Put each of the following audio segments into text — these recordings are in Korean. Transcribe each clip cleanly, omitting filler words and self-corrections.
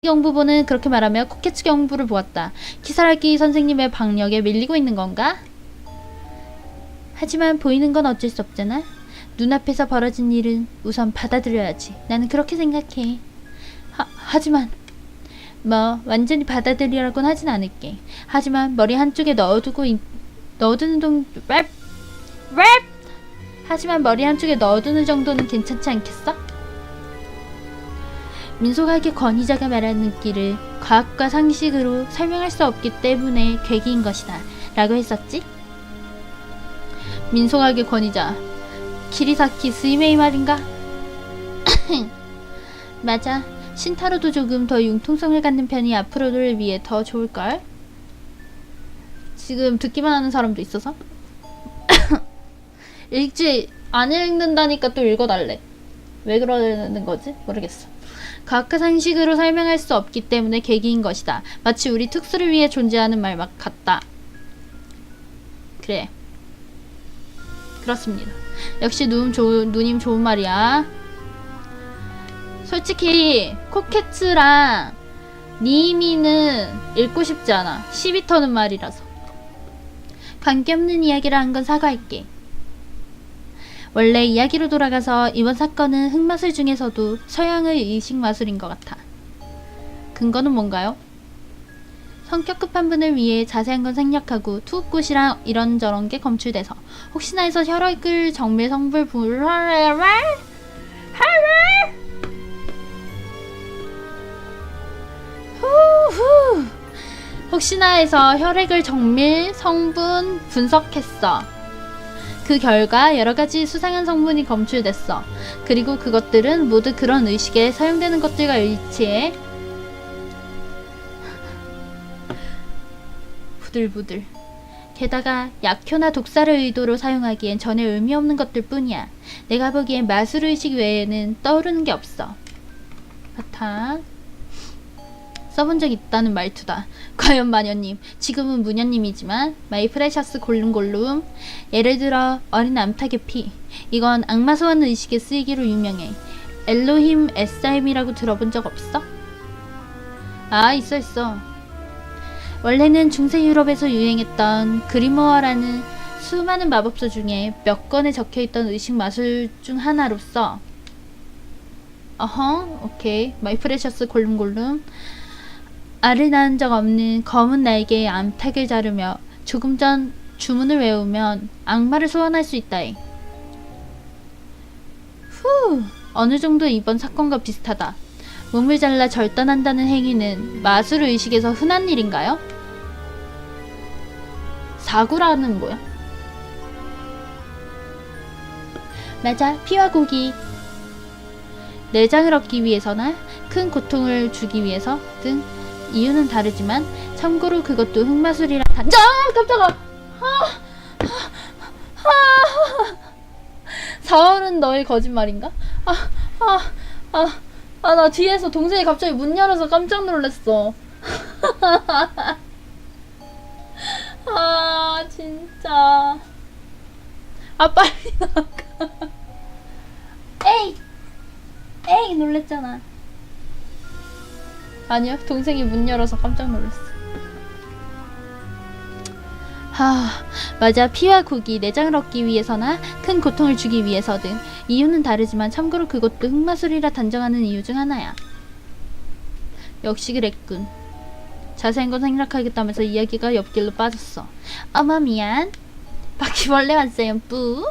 경부보는 그렇게 말하며 코케츠 경부를 보았다. 키사라기 선생님의 박력에 밀리고 있는 건가? 하지만 보이는 건 어쩔 수 없잖아. 눈앞에서 벌어진 일은 우선 받아들여야지. 나는 그렇게 생각해. 하지만 완전히 받아들이라고는 하진 않을게. 하지만 머리 한쪽에 하지만 머리 한쪽에 넣어두는 정도는 괜찮지 않겠어? 민소각의 권위자가 말하는 길을 과학과 상식으로 설명할 수 없기 때문에 괴기인 것이다 라고 했었지? 민소각의 권위자 키리사키 스이메이 말인가? 맞아. 신타로도 조금 더 융통성을 갖는 편이 앞으로를 위해 더 좋을걸? 지금 듣기만 하는 사람도 있어서? 안 읽는다니까 또 읽어달래. 왜 그러는 거지? 모르겠어. 과학과 상식으로 설명할 수 없기 때문에 괴기인 것이다. 마치 우리 특수를 위해 존재하는 말 같다. 그래. 그렇습니다. 역시 누님 좋은 말이야. 솔직히 코케츠랑 니미는 읽고 싶지 않아. 시비 터는 말이라서. 관계없는 이야기를 한 건 사과할게. 원래 이야기로 돌아가서 이번 사건은 흑마술 중에서도 서양의 의식마술인 것 같아. 근거는 뭔가요? 성격 급한 분을 위해 자세한 건 생략하고 투읍굿이랑 이런저런 게 검출돼서 혹시나 해서 혈액을 정밀 성분 혹시나 해서 혈액을 정밀 성분 분석했어. 그 결과 여러가지 수상한 성분이 검출됐어. 그리고 그것들은 모두 그런 의식에 사용되는 것들과 일치해. 부들부들. 게다가 약효나 독사를 의도로 사용하기엔 전혀 의미 없는 것들 뿐이야. 내가 보기엔 마술의식 외에는 떠오르는 게 없어. 바탕. 써본 적 있다는 말투다. 과연 마녀님, 지금은 무녀님이지만 마이 프레셔스 골룸 예를 들어 어린 암탉의 피. 이건 악마 소환 의식에 쓰이기로 유명해. 엘로힘 에사임이라고 들어본 적 없어? 아, 있어. 원래는 중세 유럽에서 유행했던 그리모어라는 수많은 마법서 중에 몇 권에 적혀있던 의식 마술 중 하나로서 오케이. 마이 프레셔스 골룸 알을 낳은 적 없는 검은 날개의 암탉을 자르며 조금 전 주문을 외우면 악마를 소환할 수 있다해. 어느 정도 이번 사건과 비슷하다. 몸을 잘라 절단한다는 행위는 마술 의식에서 흔한 일인가요? 사구라는 뭐야? 맞아. 피와 고기. 내장을 얻기 위해서나 큰 고통을 주기 위해서 등 이유는 다르지만 참고로 그것도 흑마술이라 깜짝아! 사월은 너의 거짓말인가? 나 뒤에서 동생이 갑자기 문 열어서 깜짝 놀랐어. 진짜. 빨리 나가. 에이 놀랬잖아. 아니요, 동생이 문 열어서 깜짝 놀랐어. 맞아. 피와 고기, 내장을 얻기 위해서나 큰 고통을 주기 위해서 등 이유는 다르지만 참고로 그것도 흑마술이라 단정하는 이유 중 하나야. 역시 그랬군. 자세한 건 생략하겠다면서 이야기가 옆길로 빠졌어. 어머 미안. 바퀴벌레 왔어요. 뿌.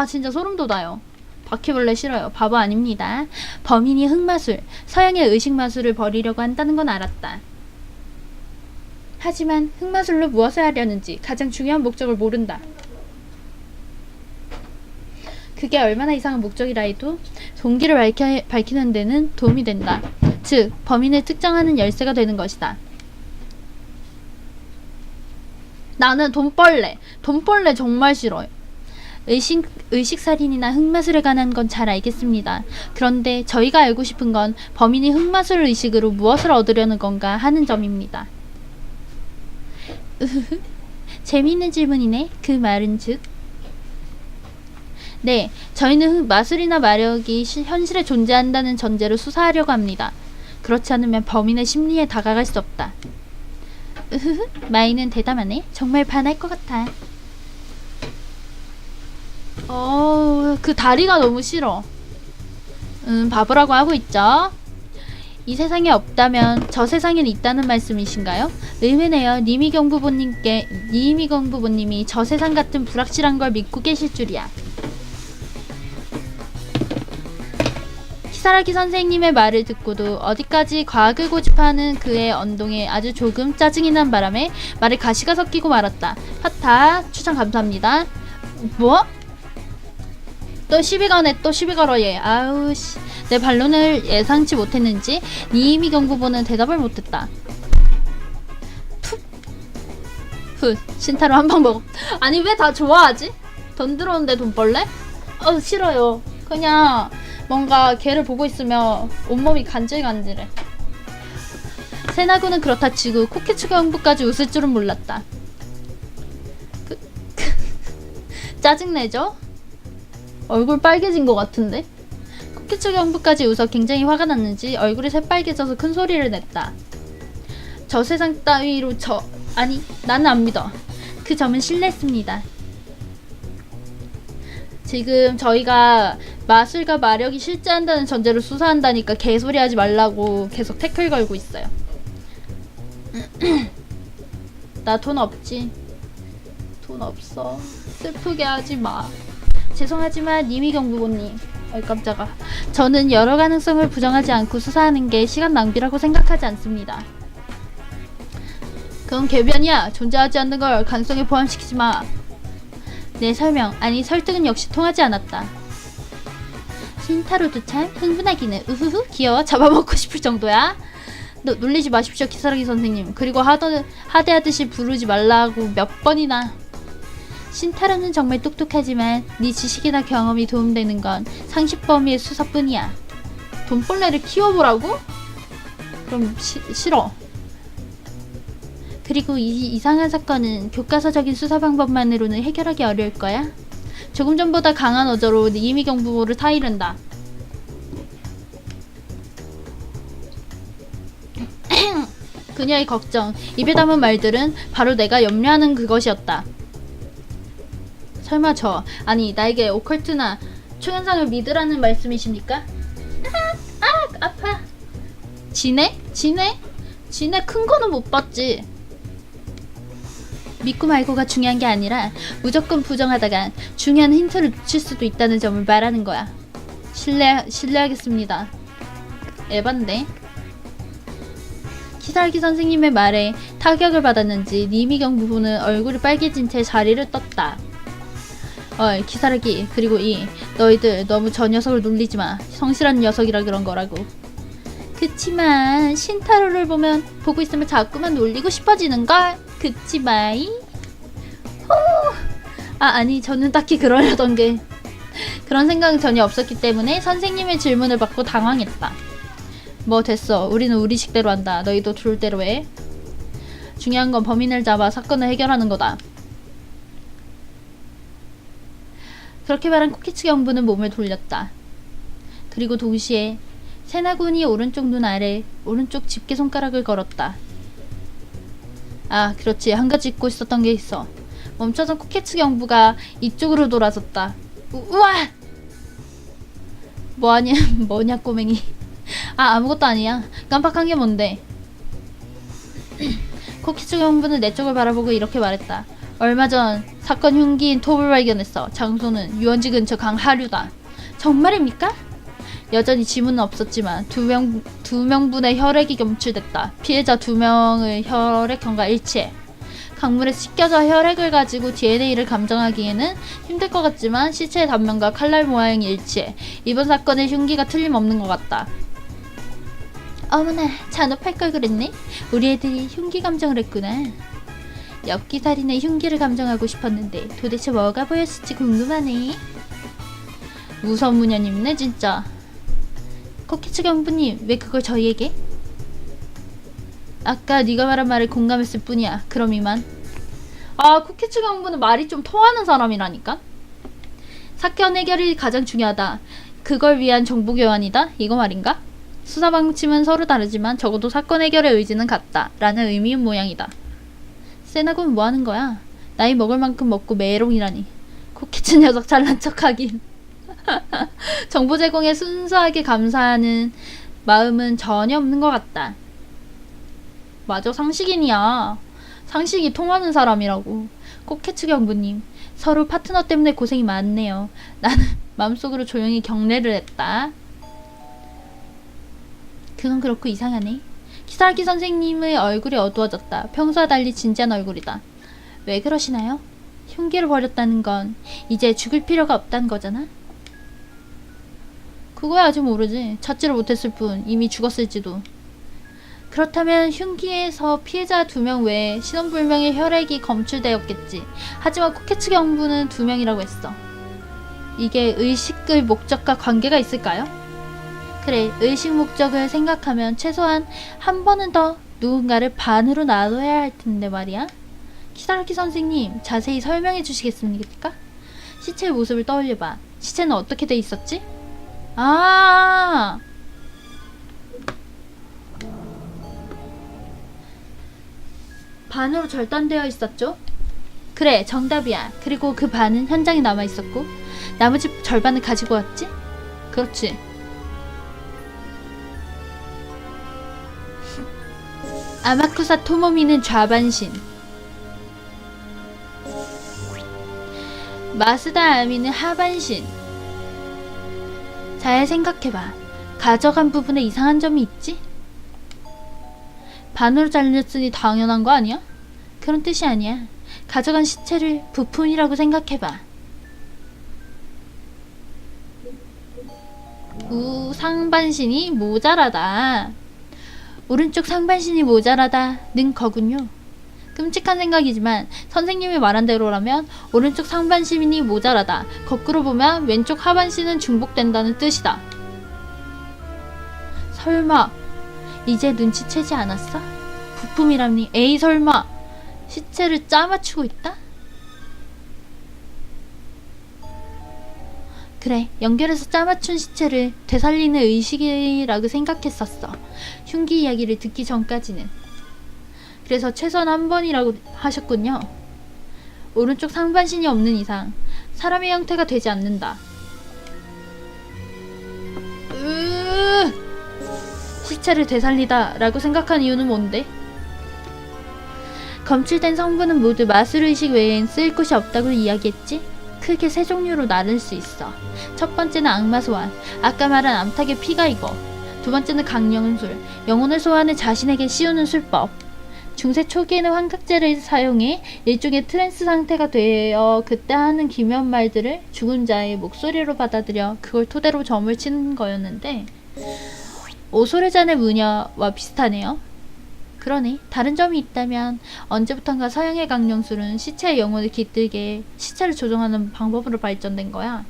진짜 소름 돋아요. 바퀴벌레 싫어요. 바보 아닙니다. 범인이 흑마술, 서양의 의식마술을 벌이려고 한다는 건 알았다. 하지만 흑마술로 무엇을 하려는지 가장 중요한 목적을 모른다. 그게 얼마나 이상한 목적이라 해도 동기를 밝히는 데는 도움이 된다. 즉, 범인을 특정하는 열쇠가 되는 것이다. 나는 돈벌레 정말 싫어요. 의식살인이나 흑마술에 관한 건 잘 알겠습니다. 그런데 저희가 알고 싶은 건 범인이 흑마술 의식으로 무엇을 얻으려는 건가 하는 점입니다. 재미있는 질문이네. 그 말은 즉? 네, 저희는 마술이나 마력이 현실에 존재한다는 전제로 수사하려고 합니다. 그렇지 않으면 범인의 심리에 다가갈 수 없다. 으흐흐, 마이는 대담하네. 정말 반할 것 같아. 그 다리가 너무 싫어. 바보라고 하고 있죠. 이 세상에 없다면 저 세상엔 있다는 말씀이신가요? 의외네요. 니미경 부모님이 저 세상 같은 불확실한 걸 믿고 계실 줄이야. 키사라기 선생님의 말을 듣고도 어디까지 과학을 고집하는 그의 언동에 아주 조금 짜증이 난 바람에 말에 가시가 섞이고 말았다. 하타, 추천 감사합니다. 뭐? 또 시비 거네. 또 시비 걸어 얘. 아우 씨. 내 반론을 예상치 못했는지 니미경 부부는 대답을 못했다. 훗. 신타로 한 방 먹어. 아니 왜 다 좋아하지? 돈 들어오는데 돈 벌래? 싫어요. 그냥 뭔가 걔를 보고 있으면 온몸이 간질간질해. 세나구는 그렇다 치고 코키츠가 형부까지 웃을 줄은 몰랐다. 짜증내죠? 얼굴 빨개진 것 같은데? 코키츠가 형부까지 웃어 굉장히 화가 났는지 얼굴이 새빨개져서 큰 소리를 냈다. 저 세상 따위로 아니 나는 안 믿어. 그 점은 신뢰했습니다. 지금 저희가 마술과 마력이 실제한다는 전제로 수사한다니까 개소리 하지 말라고 계속 태클 걸고 있어요. 나 돈 없지. 돈 없어. 슬프게 하지 마. 죄송하지만 니미경 부모님. 깜짝아. 저는 여러 가능성을 부정하지 않고 수사하는 게 시간 낭비라고 생각하지 않습니다. 그건 궤변이야. 존재하지 않는 걸 가능성에 포함시키지 마. 내 설명, 아니 설득은 역시 통하지 않았다. 신타로도 참 흥분하기는. 우후후 귀여워. 잡아먹고 싶을 정도야. 놀리지 마십시오 키사라기 선생님. 그리고 하대하듯이 부르지 말라고 몇 번이나. 신타로는 정말 똑똑하지만 네 지식이나 경험이 도움되는 건 상식 범위의 수사뿐이야. 돈벌레를 키워보라고? 그럼 싫어. 그리고 이 이상한 사건은 교과서적인 수사 방법만으로는 해결하기 어려울 거야. 조금 전보다 강한 어조로 이미경 부모를 타이른다. 그녀의 걱정, 입에 담은 말들은 바로 내가 염려하는 그것이었다. 설마 아니 나에게 오컬트나 초현상을 믿으라는 말씀이십니까? 아파. 지네 큰 거는 못 봤지. 믿고 말고가 중요한 게 아니라 무조건 부정하다가 중요한 힌트를 놓칠 수도 있다는 점을 말하는 거야. 신뢰하겠습니다. 에반데. 키사라기 선생님의 말에 타격을 받았는지 니미경 부부는 얼굴이 빨개진 채 자리를 떴다. 키사라기, 그리고 너희들 너무 저 녀석을 놀리지 마. 성실한 녀석이라 그런 거라고. 그치만 신타로를 보고 있으면 자꾸만 놀리고 싶어지는걸. 그치 마이? 아니 저는 딱히 그러려던 게 그런 생각은 전혀 없었기 때문에 선생님의 질문을 받고 당황했다. 뭐 됐어. 우리는 우리 식대로 한다. 너희도 둘 대로 해. 중요한 건 범인을 잡아 사건을 해결하는 거다. 그렇게 말한 코키츠 경부는 몸을 돌렸다. 그리고 동시에 세나군이 오른쪽 눈 아래 오른쪽 집게손가락을 걸었다. 그렇지. 한 가지 잊고 있었던 게 있어. 멈춰선 코키츠 경부가 이쪽으로 돌아섰다. 우와! 뭐냐 꼬맹이. 아무것도 아니야. 깜빡한 게 뭔데. 코키츠 경부는 내 쪽을 바라보고 이렇게 말했다. 얼마 전 사건 흉기인 톱을 발견했어. 장소는 유원지 근처 강 하류다. 정말입니까? 여전히 지문은 없었지만 두 명분의 혈액이 검출됐다. 피해자 2명의 혈액형과 일치해. 강물에 씻겨져 혈액을 가지고 DNA를 감정하기에는 힘들 것 같지만 시체의 단면과 칼날 모양이 일치해. 이번 사건의 흉기가 틀림없는 것 같다. 어머나, 잔업할 걸 그랬네. 우리 애들이 흉기 감정을 했구나. 엽기살인의 흉기를 감정하고 싶었는데 도대체 뭐가 보였을지 궁금하네. 무서무녀님네 진짜. 코키츠 경부님, 왜 그걸 저희에게? 아까 네가 말한 말에 공감했을 뿐이야. 그럼 이만. 코키츠 경부는 말이 좀 통하는 사람이라니까? 사건 해결이 가장 중요하다. 그걸 위한 정보 교환이다? 이거 말인가? 수사 방침은 서로 다르지만 적어도 사건 해결의 의지는 같다 라는 의미인 모양이다. 세나군 뭐하는 거야? 나이 먹을 만큼 먹고 메롱이라니. 코키츠 녀석 잘난 척하긴. 정보 제공에 순수하게 감사하는 마음은 전혀 없는 것 같다. 맞아, 상식인이야. 상식이 통하는 사람이라고. 코키츠 경부님, 서로 파트너 때문에 고생이 많네요. 나는 마음속으로 조용히 경례를 했다. 그건 그렇고 이상하네. 키사라키 선생님의 얼굴이 어두워졌다. 평소와 달리 진지한 얼굴이다. 왜 그러시나요? 흉기를 버렸다는 건 이제 죽을 필요가 없다는 거잖아? 그거야 아직 모르지. 찾지를 못했을 뿐 이미 죽었을지도. 그렇다면 흉기에서 피해자 2명 외에 신원불명의 혈액이 검출되었겠지. 하지만 코케츠 경부는 2명이라고 했어. 이게 의식의 목적과 관계가 있을까요? 그래, 의식 목적을 생각하면 최소한 한 번은 더 누군가를 반으로 나눠야 할 텐데 말이야. 키사라키 선생님, 자세히 설명해 주시겠습니까? 시체의 모습을 떠올려봐. 시체는 어떻게 돼 있었지? 아, 반으로 절단되어 있었죠? 그래, 정답이야. 그리고 그 반은 현장에 남아 있었고 나머지 절반을 가지고 왔지? 그렇지. 아마쿠사 토모미는 좌반신, 마스다 아미는 하반신. 잘 생각해봐. 가져간 부분에 이상한 점이 있지? 반으로 잘렸으니 당연한 거 아니야? 그런 뜻이 아니야. 가져간 시체를 부품이라고 생각해봐. 상반신이 모자라다. 오른쪽 상반신이 모자라다는 거군요. 끔찍한 생각이지만 선생님이 말한 대로라면 오른쪽 상반신이 모자라다. 거꾸로 보면 왼쪽 하반신은 중복된다는 뜻이다. 설마 이제 눈치채지 않았어? 부품이라니. 에이 설마 시체를 짜맞추고 있다? 그래, 연결해서 짜맞춘 시체를 되살리는 의식이라고 생각했었어. 흉기 이야기를 듣기 전까지는. 그래서 최소한 한 번이라고 하셨군요. 오른쪽 상반신이 없는 이상 사람의 형태가 되지 않는다. 시체를 되살리다 라고 생각한 이유는 뭔데? 검출된 성분은 모두 마술의식 외엔 쓰일 곳이 없다고 이야기했지? 크게 3종류로 나눌 수 있어. 첫 번째는 악마 소환, 아까 말한 암탉의 피가 익어. 두 번째는 강령술, 영혼을 소환해 자신에게 씌우는 술법. 중세 초기에는 환각제를 사용해 일종의 트랜스 상태가 되어 그때 하는 기묘한 말들을 죽은 자의 목소리로 받아들여 그걸 토대로 점을 치는 거였는데, 오소레잔의 무녀와 비슷하네요. 그러네. 다른 점이 있다면 언제부턴가 서양의 강령술은 시체의 영혼을 깃들게 시체를 조종하는 방법으로 발전된 거야.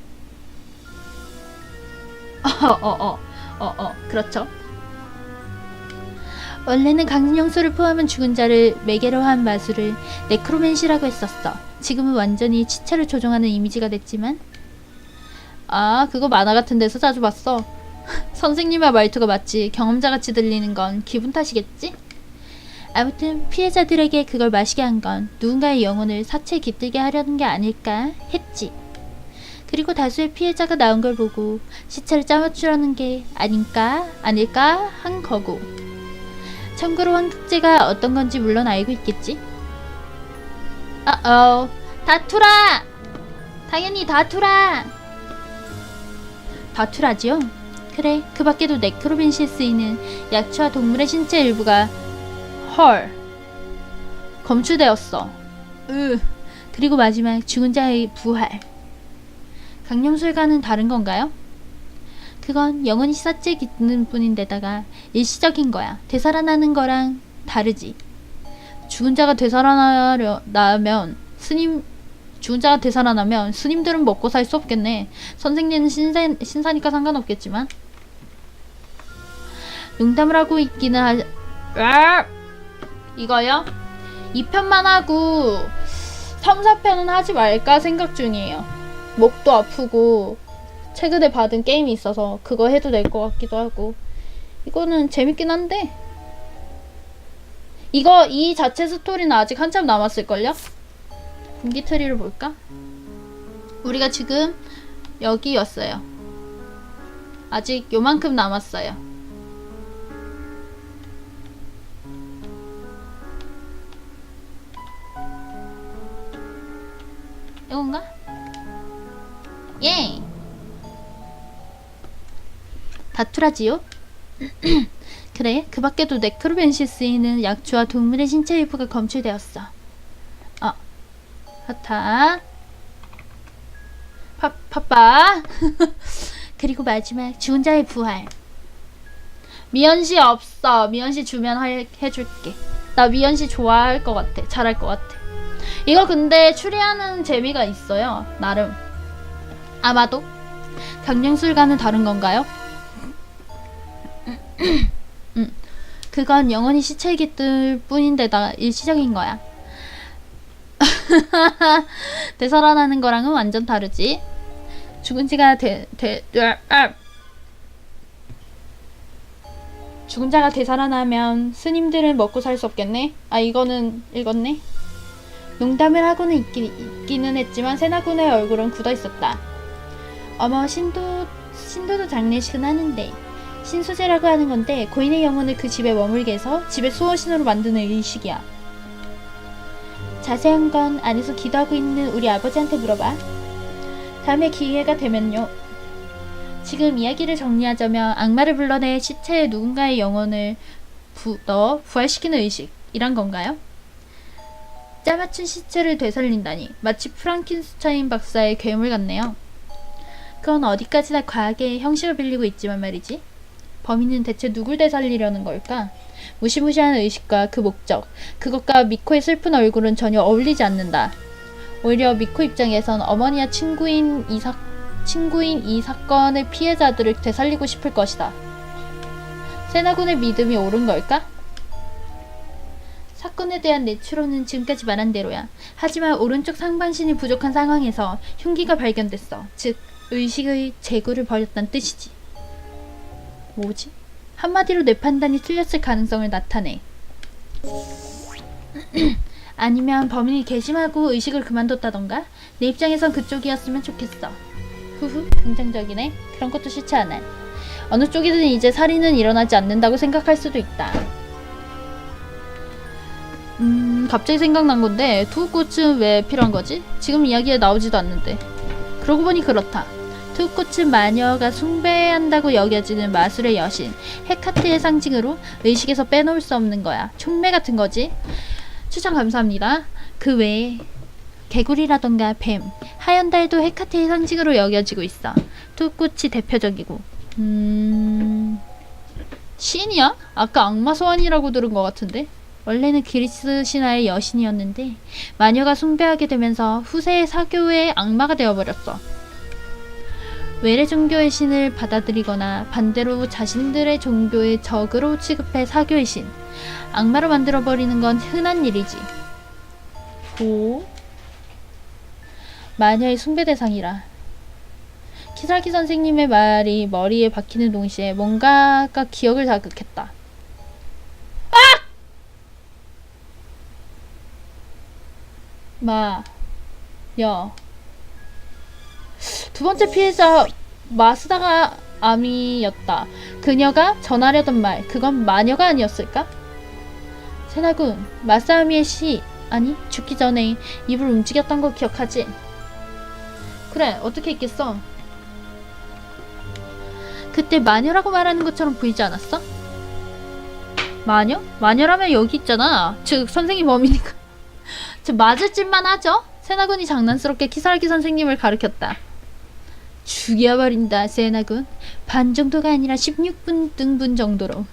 그렇죠. 원래는 강령술을 포함한 죽은 자를 매개로 한 마술을 네크로맨시라고 했었어. 지금은 완전히 시체를 조종하는 이미지가 됐지만. 아, 그거 만화 같은 데서 자주 봤어. 선생님의 말투가 마치 경험자같이 들리는 건 기분 탓이겠지? 아무튼 피해자들에게 그걸 마시게 한 건 누군가의 영혼을 사체에 깃들게 하려는 게 아닐까 했지. 그리고 다수의 피해자가 나온 걸 보고 시체를 짜맞추려는 게 아닐까 한 거고. 참고로 환각제가 어떤 건지 물론 알고 있겠지? 다투라! 당연히 다투라! 다투라지요? 그래, 그 밖에도 네크로빈시에 쓰이는 약초와 동물의 신체 일부가 검출되었어. 그리고 마지막 죽은 자의 부활. 강령술과는 다른 건가요? 그건 영혼이 사체에 깃드는 뿐인데다가 일시적인 거야. 되살아나는 거랑 다르지. 죽은 자가 되살아나면 스님들은 먹고 살 수 없겠네. 선생님은 신사니까 상관없겠지만. 농담을 하고 있기는 이거요? 2편만 하고 3, 4편은 하지 말까 생각 중이에요. 목도 아프고 최근에 받은 게임이 있어서 그거 해도 될 것 같기도 하고. 이거는 재밌긴 한데 이 자체 스토리는 아직 한참 남았을걸요? 분기 트리를 볼까? 우리가 지금 여기 왔어요. 아직 요만큼 남았어요. 이건가? 예! 다투라지요? 그래, 그 밖에도 네크로벤시스에는 약초와 동물의 신체 일부가 검출되었어. 하타. 파빠. 그리고 마지막, 죽은 자의 부활. 미연씨 없어. 미연씨 주면 해줄게. 나 미연씨 좋아할 것 같아. 잘할 것 같아. 이거 근데 추리하는 재미가 있어요. 나름. 아마도. 강령술과는 다른 건가요? 그건 영원히 시체이기 뿐인데다 일시적인 거야. 되살아나는 거랑은 완전 다르지. 죽은 자가 되살아나면 스님들은 먹고 살 수 없겠네? 이거는 읽었네? 농담을 하고는 있기는 했지만 세나군의 얼굴은 굳어 있었다. 어머, 신도도 장례식은 하는데. 신수제라고 하는 건데 고인의 영혼을 그 집에 머물게 해서 집의 수호신으로 만드는 의식이야. 자세한 건 안에서 기도하고 있는 우리 아버지한테 물어봐. 다음에 기회가 되면요. 지금 이야기를 정리하자면 악마를 불러내 시체에 누군가의 영혼을 부활시키는 의식이란 건가요? 짜맞춘 시체를 되살린다니 마치 프랑켄슈타인 박사의 괴물 같네요. 그건 어디까지나 과학의 형식을 빌리고 있지만 말이지. 범인은 대체 누굴 되살리려는 걸까? 무시무시한 의식과 그 목적, 그것과 미코의 슬픈 얼굴은 전혀 어울리지 않는다. 오히려 미코 입장에선 어머니와 친구인 이 사건의 피해자들을 되살리고 싶을 것이다. 세나군의 믿음이 옳은 걸까? 사건에 대한 내 추론은 지금까지 말한 대로야. 하지만 오른쪽 상반신이 부족한 상황에서 흉기가 발견됐어. 즉, 의식의 재구를 벌였다는 뜻이지. 뭐지? 한마디로 내 판단이 틀렸을 가능성을 나타내. 아니면 범인이 괘씸하고 의식을 그만뒀다던가? 내 입장에선 그쪽이었으면 좋겠어. 후후, 긍정적이네. 그런 것도 싫지 않아. 어느 쪽이든 이제 살인은 일어나지 않는다고 생각할 수도 있다. 갑자기 생각난 건데 투구꽃은 왜 필요한 거지? 지금 이야기에 나오지도 않는데. 그러고 보니 그렇다. 투구꽃은 마녀가 숭배한다고 여겨지는 마술의 여신 헤카트의 상징으로 의식에서 빼놓을 수 없는 거야. 촉매 같은 거지. 추천 감사합니다. 그 외에 개구리라던가 뱀, 하얀 달도 헤카트의 상징으로 여겨지고 있어. 투구꽃이 대표적이고. 신이야? 아까 악마 소환이라고 들은 것 같은데? 원래는 그리스 신화의 여신이었는데 마녀가 숭배하게 되면서 후세의 사교의 악마가 되어버렸어. 외래 종교의 신을 받아들이거나 반대로 자신들의 종교의 적으로 취급해 사교의 신, 악마로 만들어버리는 건 흔한 일이지. 오? 마녀의 숭배 대상이라. 키살기 선생님의 말이 머리에 박히는 동시에 뭔가가 기억을 자극했다. 두 번째 피해자 마스다가 아미였다. 그녀가 전하려던 말, 그건 마녀가 아니었을까? 세나군, 마사아미의 죽기 전에 입을 움직였던 거 기억하지? 그래, 어떻게 있겠어? 그때 마녀라고 말하는 것처럼 보이지 않았어? 마녀? 마녀라면 여기 있잖아. 즉, 선생님 범이니까. 맞을 짓만 하죠? 세나군이 장난스럽게 키살기 선생님을 가르쳤다. 죽여버린다, 세나군. 반 정도가 아니라 16등분 정도로.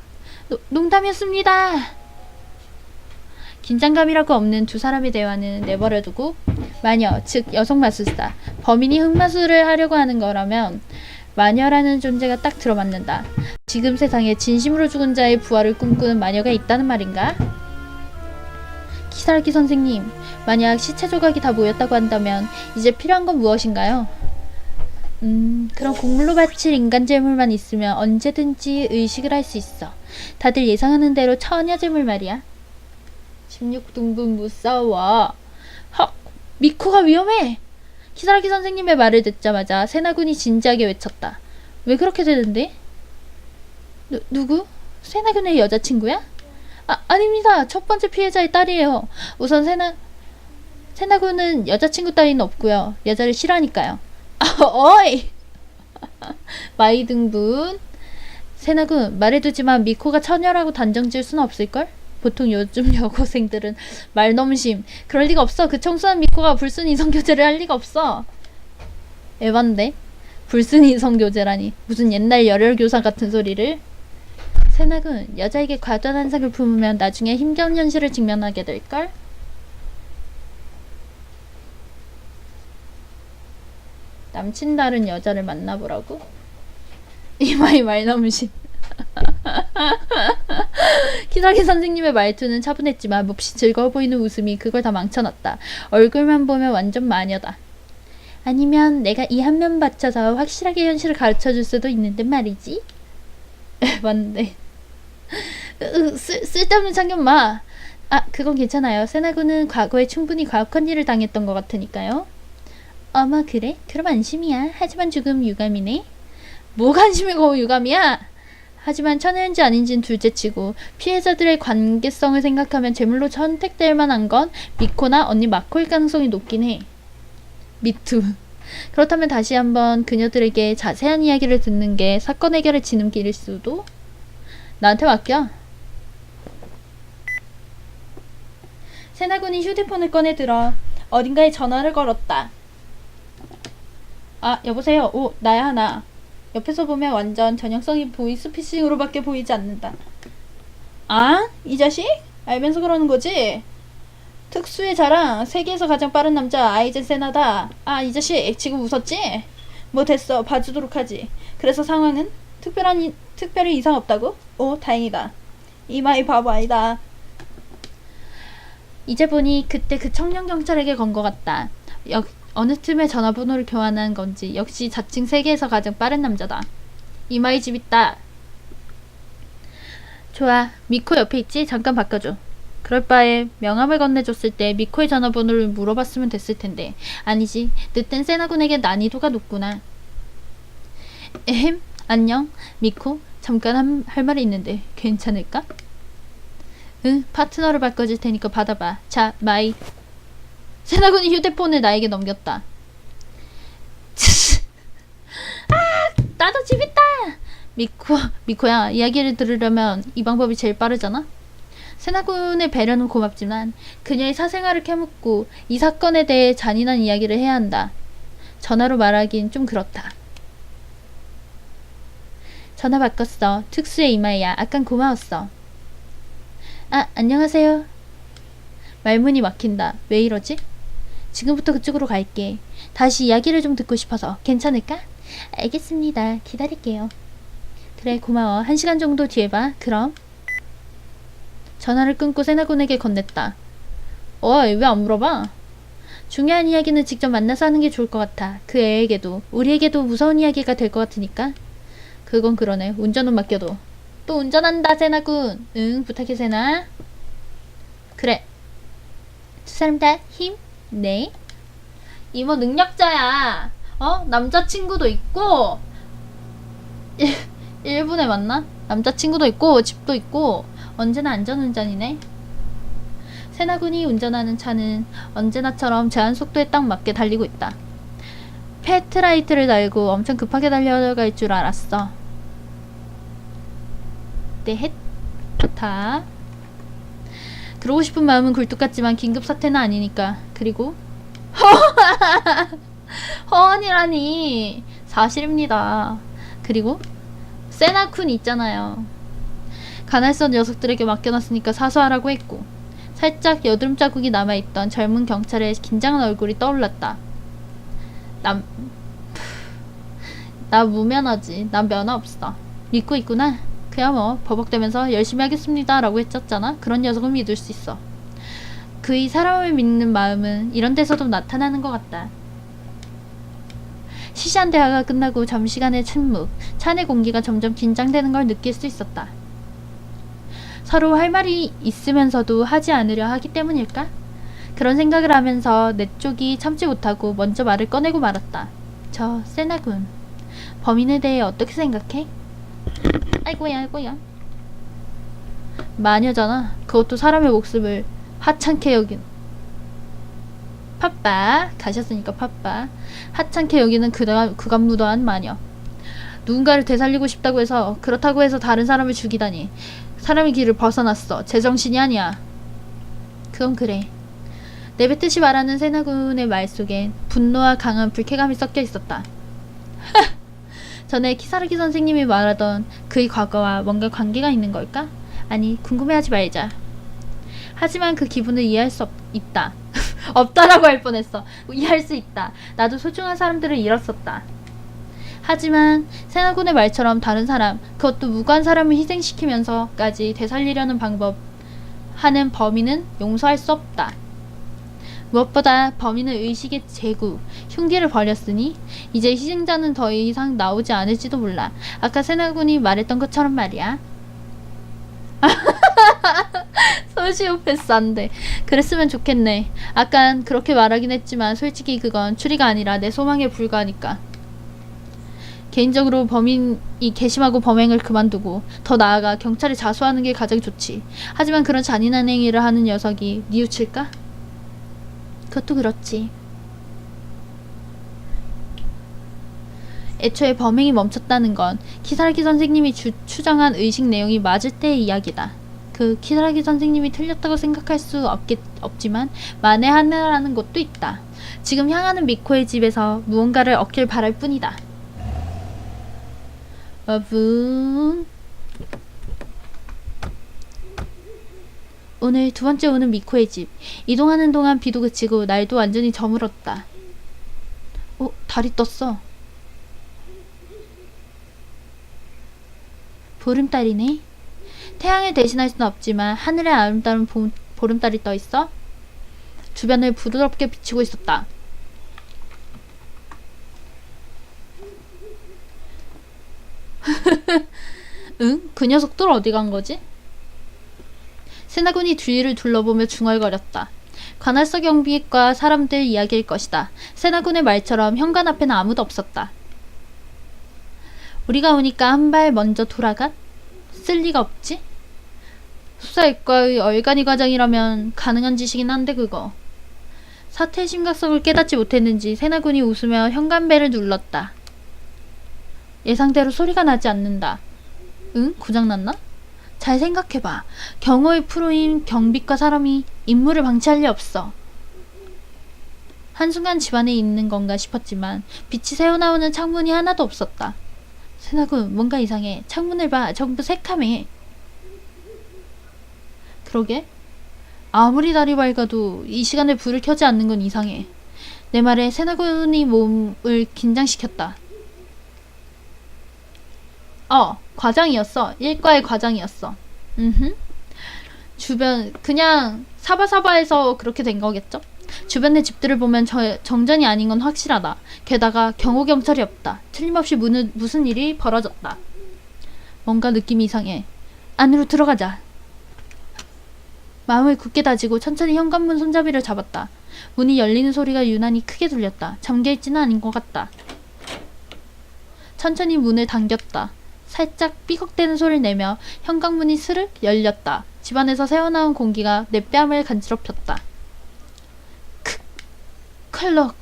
농담이었습니다. 긴장감이라고 없는 두 사람의 대화는 내버려두고 마녀, 즉 여성 마술사, 범인이 흑마술을 하려고 하는 거라면 마녀라는 존재가 딱 들어맞는다. 지금 세상에 진심으로 죽은 자의 부활을 꿈꾸는 마녀가 있다는 말인가? 키살기 선생님, 만약 시체 조각이 다 모였다고 한다면 이제 필요한 건 무엇인가요? 그럼 곡물로 바칠 인간 재물만 있으면 언제든지 의식을 할 수 있어. 다들 예상하는 대로 처녀 재물 말이야. 16등분 무서워. 헉! 미코가 위험해! 키사라기 선생님의 말을 듣자마자 세나군이 진지하게 외쳤다. 왜 그렇게 되는데? 누구? 세나군의 여자친구야? 아닙니다. 첫 번째 피해자의 딸이에요. 우선 세나군은 여자친구 따위는 없고요. 여자를 싫어하니까요. 어이! 마이 등분. 세나군, 말해두지만 미코가 처녀라고 단정 지을 수는 없을걸? 보통 요즘 여고생들은 말 너무 심. 그럴 리가 없어. 그 청순한 미코가 불순 이성교제를 할 리가 없어. 에반데? 불순 이성교제라니. 무슨 옛날 열혈교사 같은 소리를. 세나군, 여자에게 과도한 환상을 품으면 나중에 힘겨운 현실을 직면하게 될걸? 남친 다른 여자를 만나보라고? 이마이 말 너무 심. 키사기 선생님의 말투는 차분했지만 몹시 즐거워 보이는 웃음이 그걸 다 망쳐놨다. 얼굴만 보면 완전 마녀다. 아니면 내가 이 한 면 받쳐서 확실하게 현실을 가르쳐줄 수도 있는데 말이지. 맞네. 쓸데없는 참견 마. 그건 괜찮아요. 세나군은 과거에 충분히 가혹한 일을 당했던 것 같으니까요. 어머 그래? 그럼 안심이야. 하지만 조금 유감이네. 뭐가 안심이고 유감이야? 하지만 처녀인지 아닌지는 둘째치고 피해자들의 관계성을 생각하면 제물로 선택될 만한 건 미코나 언니 마코일 가능성이 높긴 해. 미투. 그렇다면 다시 한번 그녀들에게 자세한 이야기를 듣는 게 사건 해결의 지름길일 수도? 나한테 맡겨. 세나군이 휴대폰을 꺼내 들어 어딘가에 전화를 걸었다. 여보세요. 오, 나야 나. 옆에서 보면 완전 전형적인 보이스피싱으로밖에 보이지 않는다. 이 자식? 알면서 그러는 거지? 특수의 자랑, 세계에서 가장 빠른 남자 아이젠 세나다. 이 자식 지금 웃었지? 뭐 됐어, 봐주도록 하지. 그래서 상황은? 특별히 이상 없다고? 오, 다행이다. 이마이 바보 아니다. 이제 보니 그때 그 청년 경찰에게 건 것 같다. 어느 틈에 전화번호를 교환한 건지 역시 자칭 세계에서 가장 빠른 남자다. 이마이 집 있다. 좋아, 미코 옆에 있지? 잠깐 바꿔줘. 그럴 바에 명함을 건네줬을 때 미코의 전화번호를 물어봤으면 됐을 텐데. 아니지, 늦된 세나군에겐 난이도가 높구나. 안녕, 미코. 잠깐 할 말이 있는데 괜찮을까? 응, 파트너를 바꿔줄 테니까 받아봐. 자, 마이. 세나군이 휴대폰을 나에게 넘겼다. 나도 집 있다! 미코야, 이야기를 들으려면 이 방법이 제일 빠르잖아? 세나군의 배려는 고맙지만 그녀의 사생활을 캐묻고 이 사건에 대해 잔인한 이야기를 해야 한다. 전화로 말하긴 좀 그렇다. 전화 바꿨어. 특수의 이마이야. 아깐 고마웠어. 안녕하세요. 말문이 막힌다. 왜 이러지? 지금부터 그쪽으로 갈게. 다시 이야기를 좀 듣고 싶어서. 괜찮을까? 알겠습니다. 기다릴게요. 그래, 고마워. 1시간 정도 뒤에 봐. 그럼. 전화를 끊고 세나군에게 건넸다. 왜 안 물어봐? 중요한 이야기는 직접 만나서 하는 게 좋을 것 같아. 그 애에게도 우리에게도 무서운 이야기가 될 것 같으니까. 그건 그러네. 운전은 맡겨도. 또 운전한다 세나군. 응, 부탁해 세나. 그래. 두 사람 다 힘? 네. 이모 능력자야. 남자친구도 있고 일본에 맞나? 남자친구도 있고 집도 있고 언제나 안전운전이네. 세나군이 운전하는 차는 언제나처럼 제한 속도에 딱 맞게 달리고 있다. 헤드라이트를 달고 엄청 급하게 달려갈 줄 알았어. 네, 좋다. 그러고 싶은 마음은 굴뚝 같지만 긴급 사태는 아니니까. 그리고 허언이라니. 사실입니다. 그리고 세나쿤 있잖아요. 가난성 녀석들에게 맡겨놨으니까 사수하라고 했고 살짝 여드름 자국이 남아있던 젊은 경찰의 긴장한 얼굴이 떠올랐다. 나 무면허지. 난 면허 없어. 믿고 있구나. 그야 뭐 버벅대면서 열심히 하겠습니다 라고 했었잖아. 그런 녀석은 믿을 수 있어. 그의 사람을 믿는 마음은 이런 데서도 나타나는 것 같다. 시시한 대화가 끝나고 점심시간의 침묵, 차 내 공기가 점점 긴장되는 걸 느낄 수 있었다. 서로 할 말이 있으면서도 하지 않으려 하기 때문일까? 그런 생각을 하면서 내 쪽이 참지 못하고 먼저 말을 꺼내고 말았다. 저 세나군, 범인에 대해 어떻게 생각해? 아이고야. 마녀잖아. 그것도 사람의 목숨을 하찮게 여긴. 팟빠 가셨으니까 팟빠. 하찮게 여기는 그간무도한 마녀. 누군가를 되살리고 싶다고 해서, 그렇다고 해서 다른 사람을 죽이다니. 사람의 길을 벗어났어. 제정신이 아니야. 그건 그래. 내뱉듯이 말하는 세나군의 말 속엔 분노와 강한 불쾌감이 섞여 있었다. 전에 키사르기 선생님이 말하던 그의 과거와 뭔가 관계가 있는 걸까? 아니, 궁금해하지 말자. 하지만 그 기분을 이해할 수 있다. 없다라고 할 뻔했어. 이해할 수 있다. 나도 소중한 사람들을 잃었었다. 하지만 세나군의 말처럼 다른 사람, 그것도 무고한 사람을 희생시키면서까지 되살리려는 하는 범인은 용서할 수 없다. 무엇보다 범인은 의식의 제구, 흉기를 버렸으니 이제 희생자는 더 이상 나오지 않을지도 몰라. 아까 세나군이 말했던 것처럼 말이야. 소시오패스 안돼. 그랬으면 좋겠네. 아깐 그렇게 말하긴 했지만 솔직히 그건 추리가 아니라 내 소망에 불과하니까. 개인적으로 범인이 괘씸하고 범행을 그만두고 더 나아가 경찰에 자수하는 게 가장 좋지. 하지만 그런 잔인한 행위를 하는 녀석이 뉘우칠까? 그것도 그렇지. 애초에 범행이 멈췄다는 건 키사라기 선생님이 추정한 의식 내용이 맞을 때의 이야기다. 그 키사라기 선생님이 틀렸다고 생각할 수 없지만 만에 하나라는 것도 있다. 지금 향하는 미코의 집에서 무언가를 얻길 바랄 뿐이다. 오늘 두 번째 오는 미코의 집. 이동하는 동안 비도 그치고 날도 완전히 저물었다. 달이 떴어. 보름달이네. 태양을 대신할 수는 없지만 하늘에 아름다운 보름달이 떠있어 주변을 부드럽게 비추고 있었다. 응? 그 녀석들 어디 간 거지? 세나군이 주위를 둘러보며 중얼거렸다. 관할서 경비과 사람들 이야기일 것이다. 세나군의 말처럼 현관 앞에는 아무도 없었다. 우리가 오니까 한 발 먼저 돌아가? 쓸 리가 없지? 수사일과의 얼간이 과장이라면 가능한 짓이긴 한데 그거. 사태의 심각성을 깨닫지 못했는지 세나군이 웃으며 현관벨을 눌렀다. 예상대로 소리가 나지 않는다. 응? 고장났나? 잘 생각해봐. 경호의 프로인 경비과 사람이 임무를 방치할 리 없어. 한순간 집안에 있는 건가 싶었지만 빛이 새어나오는 창문이 하나도 없었다. 세나군, 뭔가 이상해. 창문을 봐. 전부 새카매. 그러게. 아무리 날이 밝아도 이 시간에 불을 켜지 않는 건 이상해. 내 말에 세나군이 몸을 긴장시켰다. 과장이었어. 일과의 과장이었어. 그냥 사바사바해서 그렇게 된 거겠죠? 주변의 집들을 보면 정전이 아닌 건 확실하다. 게다가 경호경찰이 없다. 틀림없이 무슨 일이 벌어졌다. 뭔가 느낌이 이상해. 안으로 들어가자. 마음을 굳게 다지고 천천히 현관문 손잡이를 잡았다. 문이 열리는 소리가 유난히 크게 들렸다. 잠겨있지는 않은 것 같다. 천천히 문을 당겼다. 살짝 삐걱대는 소리를 내며 현관문이 스르륵 열렸다. 집안에서 새어나온 공기가 내 뺨을 간지럽혔다. 크! 컬럭!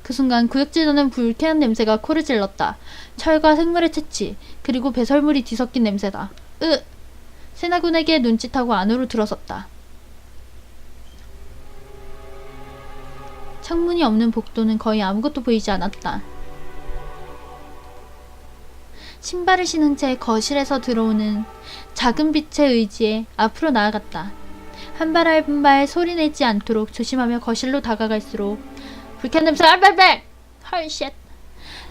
그 순간 구역질 나는 불쾌한 냄새가 코를 찔렀다. 철과 생물의 채취, 그리고 배설물이 뒤섞인 냄새다. 세나군에게 눈짓하고 안으로 들어섰다. 창문이 없는 복도는 거의 아무것도 보이지 않았다. 신발을 신은 채 거실에서 들어오는 작은 빛에 의지해 앞으로 나아갔다. 한 발 한 발 소리내지 않도록 조심하며 거실로 다가갈수록 불쾌한 냄새가 알발발! 헐쉣.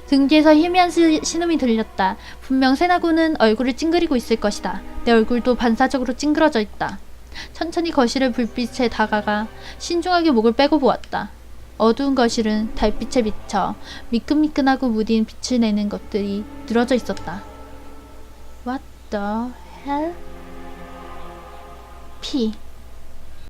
등 뒤에서 희미한 신음이 들렸다. 분명 세나군은 얼굴을 찡그리고 있을 것이다. 내 얼굴도 반사적으로 찡그러져 있다. 천천히 거실의 불빛에 다가가 신중하게 목을 빼고 보았다. 어두운 거실은 달빛에 비쳐 미끈미끈하고 무딘 빛을 내는 것들이 늘어져 있었다. What the hell? 피.